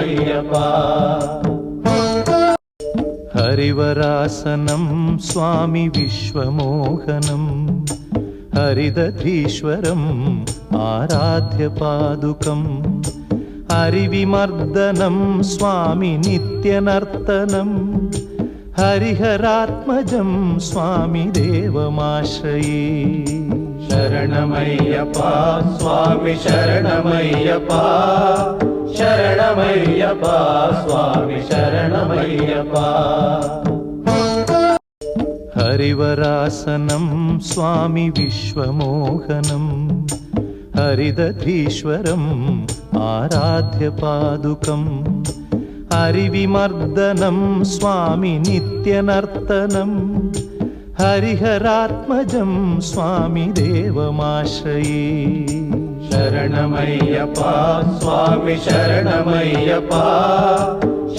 शरणमय्यप्पा हरिवरासनं स्वामी विश्वमोहनं हरिदधीश्वरम् आराध्य पादुकम् हरिविमर्दनं स्वामी नित्यनर्तनं हरिहरात्मजं स्वामी देवमाश्रये शरणमय्यप्पा स्वामी शरणमय्यप्पा शरणमय्यप्पा स्वामी शरणमय्यप्पा हरिवरासनं स्वामी विश्वमोहनं हरिदधीश्वरम् आराध्य पादुकम् हरिविमर्दनं स्वामी नित्यनर्तनं हरिहरात्मजं स्वामी देवमाश्रये शरणमय्यप्पा स्वामी शरणमय्यप्पा